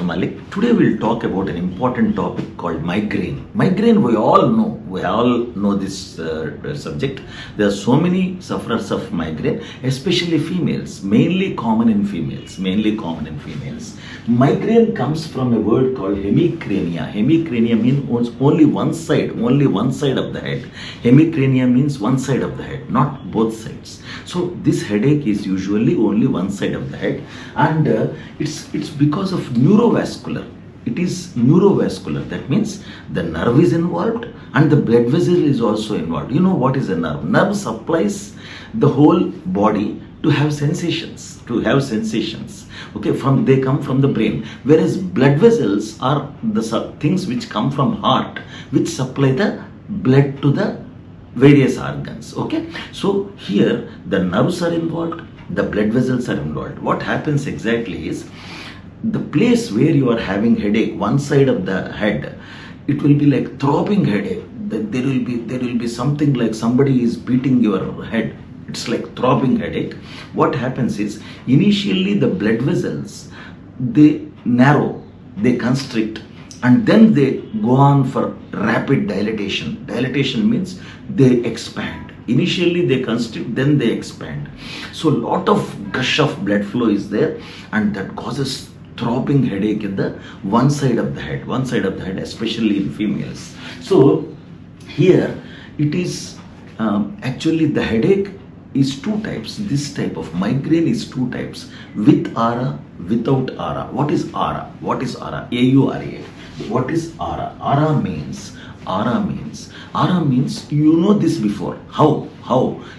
Malik. Today we'll talk about an important topic called migraine. Migraine, we all know this subject. There are so many sufferers of migraine, especially females, mainly common in females. Migraine comes from a word called hemicrania. Hemicrania means only one side of the head. Hemicrania means one side of the head, not both sides. So this headache is usually only one side of the head, and it's because of neurovascular. It is neurovascular. That means the nerve is involved and the blood vessel is also involved. You know what is a nerve? Nerve supplies the whole body to have sensations. Okay, they come from the brain, whereas blood vessels are the things which come from heart, which supply the blood to the various organs. Okay, so here the nerves are involved, the blood vessels are involved. What happens exactly is, the place where you are having headache, one side of the head, it will be like throbbing headache. There will be something like somebody is beating your head. It's like throbbing headache. What happens is, initially the blood vessels, they narrow, they constrict, and then they go on for rapid dilatation. Dilatation means they expand. Initially they constrict, then they expand. So lot of gush of blood flow is there, and that causes throbbing headache in the one side of the head, especially in females. So here it is actually the headache is two types. This type of migraine is two types: with aura, without aura. What is aura? A-U-R-A. What is aura? Aura means you know this before. How?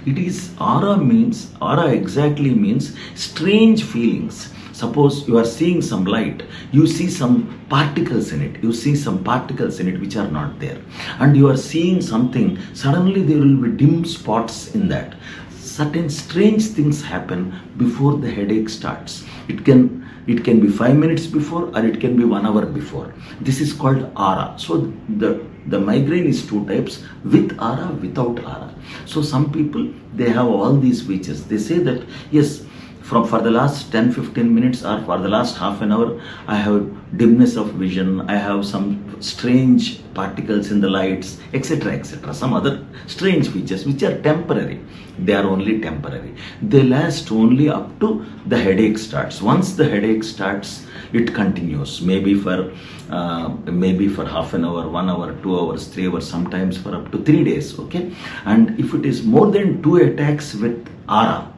It is aura exactly means strange feelings. Suppose you are seeing some light, you see some particles in it, which are not there, and you are seeing something, suddenly there will be dim spots in that. Certain strange things happen before the headache starts. It can be 5 minutes before, or it can be 1 hour before. This is called aura. So the migraine is two types: with aura, without aura. So some people, they have all these features. They say that yes, for the last 10-15 minutes or for the last half an hour, I have dimness of vision, I have some strange particles in the lights, etc. Some other strange features which are temporary. They are only temporary. They last only up to the headache starts. Once the headache starts, it continues, maybe for half an hour, 1 hour, 2 hours, 3 hours, sometimes for up to 3 days. Okay, and if it is more than 2 attacks with aura,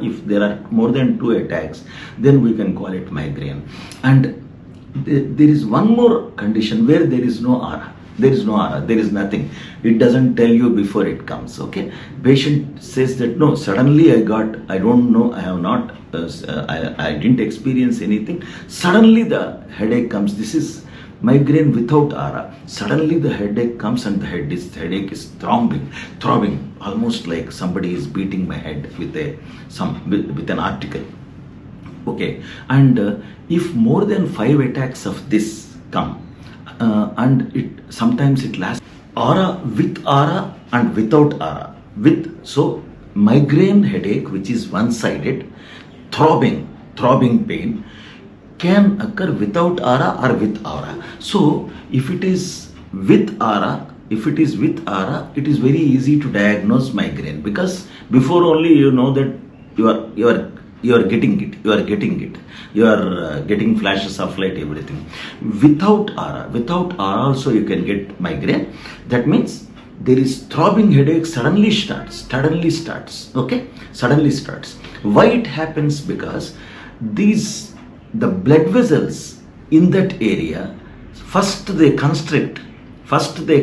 if there are more than 2 attacks, then we can call it migraine. And there is one more condition where there is no aura. There is nothing. It doesn't tell you before it comes. Okay, patient says that no, suddenly I don't know, I didn't experience anything. Suddenly the headache comes. This is migraine without aura. Suddenly the headache comes, and the headache is throbbing, almost like somebody is beating my head with an article. Okay, and if more than 5 attacks of this come, and sometimes it lasts, aura, with aura and without aura. So migraine headache, which is one-sided, throbbing pain, can occur without aura or with aura. So if it is with aura, it is very easy to diagnose migraine, because before only you know that you are getting it. You are getting flashes of light, everything. Without aura also you can get migraine. That means there is throbbing headache suddenly starts. Okay, suddenly starts. Why it happens? Because the blood vessels in that area, first they constrict, they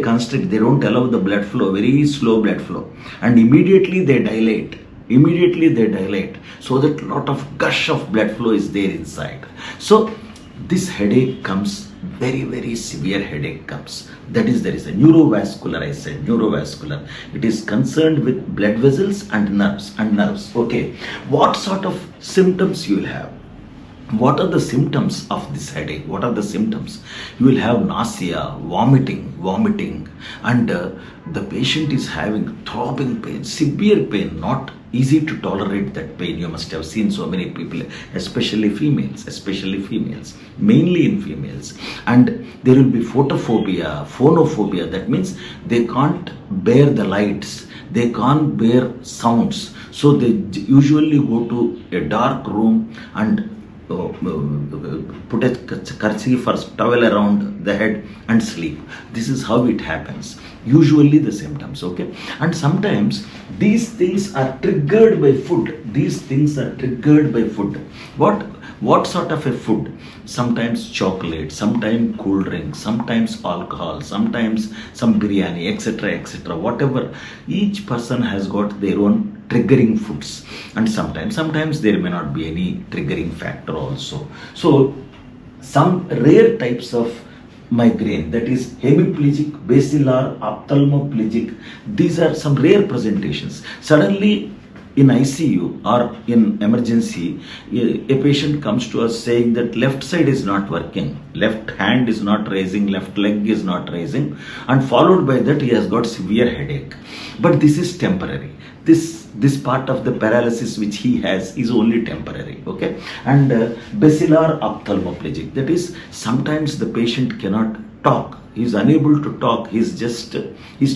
don't allow the blood flow, very slow blood flow, and immediately they dilate, so that lot of gush of blood flow is there inside. So this headache comes, very, very severe headache comes. That is, there is a neurovascular, I said, neurovascular. It is concerned with blood vessels and nerves. Okay, what sort of symptoms you will have? What are the symptoms of this headache? What are the symptoms? You will have nausea, vomiting, and the patient is having throbbing pain, severe pain, not easy to tolerate that pain. You must have seen so many people, especially females, mainly in females. And there will be phonophobia. That means they can't bear the lights, they can't bear sounds. So they usually go to a dark room and put a kerchief or towel around the head and sleep. This is how it happens. Usually the symptoms, okay? And sometimes these things are triggered by food. What sort of a food? Sometimes chocolate, sometimes cool drink, sometimes alcohol, sometimes some biryani, etc. Whatever. Each person has got their own triggering foods, and sometimes there may not be any triggering factor also. So some rare types of migraine, that is hemiplegic, basilar, ophthalmoplegic, these are some rare presentations. Suddenly in ICU or in emergency, a patient comes to us saying that left side is not working, left hand is not raising, left leg is not raising, and followed by that he has got severe headache. But this is temporary. This part of the paralysis which he has is only temporary, okay? And basilar ophthalmoplegic, that is sometimes the patient cannot talk, he is unable to talk, he's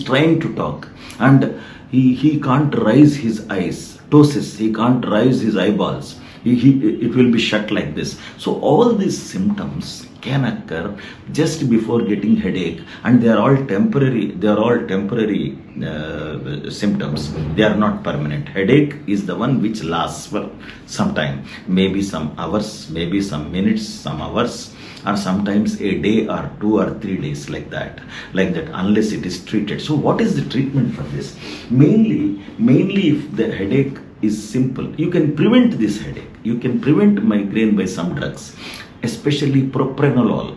trying to talk, and he can't raise his eyes, ptosis, he can't raise his eyeballs, it will be shut like this. So all these symptoms can occur just before getting headache, and they are all temporary symptoms. They are not permanent. Headache is the one which lasts for some time, maybe some hours, maybe some minutes, some hours, or sometimes a day or 2 or 3 days, like that, unless it is treated. So what is the treatment for this? Mainly if the headache is simple, you can prevent this headache, you can prevent migraine by some drugs, especially propranolol,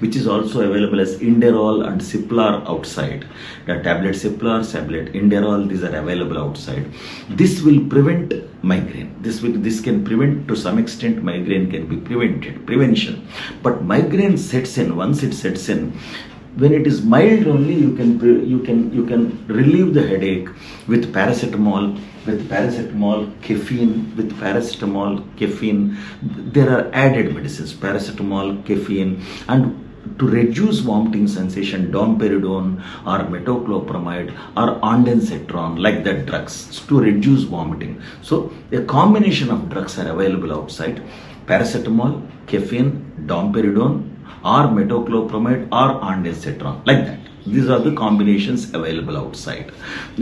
which is also available as Inderol and Ciplar outside. The tablet Ciplar, tablet Inderol, these are available outside. This will prevent migraine. This can prevent, to some extent migraine can be prevention. But migraine sets in, once it sets in, when it is mild only, you can relieve the headache with paracetamol, caffeine. There are added medicines, paracetamol, caffeine, and to reduce vomiting sensation, domperidone or metoclopramide or ondansetron, like that drugs, to reduce vomiting. So a combination of drugs are available outside: paracetamol, caffeine, domperidone, or metoclopramide or ondansetron, like that. These are the combinations available outside,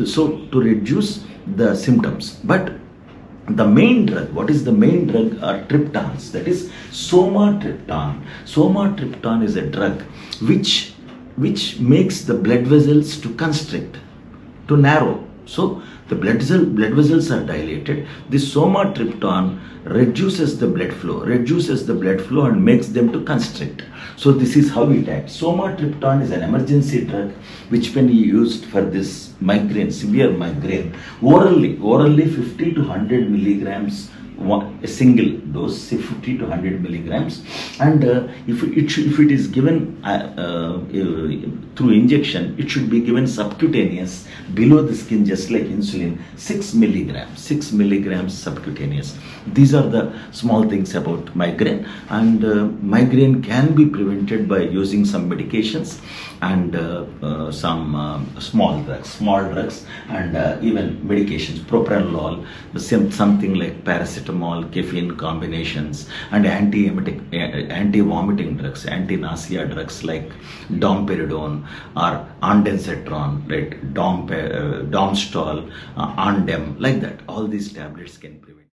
so to reduce the symptoms. But the main drug, what is the main drug, are triptans, that is somatriptan. Somatriptan is a drug which makes the blood vessels to constrict, to narrow. So the blood vessels are dilated. This somatriptan reduces the blood flow and makes them to constrict. So this is how it acts. Somatriptan is an emergency drug which can be used for this migraine, severe migraine, orally 50 to 100 milligrams, a single dose, 50 to 100 milligrams, and if it is given through injection, it should be given subcutaneous, below the skin, just like insulin, 6 milligrams subcutaneous. These are the small things about migraine, and migraine can be prevented by using some medications and some small drugs, and even medications, propranolol, something like paracetamol, caffeine combinations, and anti-vomiting drugs, anti-nausea drugs like domperidone or ondansetron, right? Domstol, Ondem, like that. All these tablets can prevent.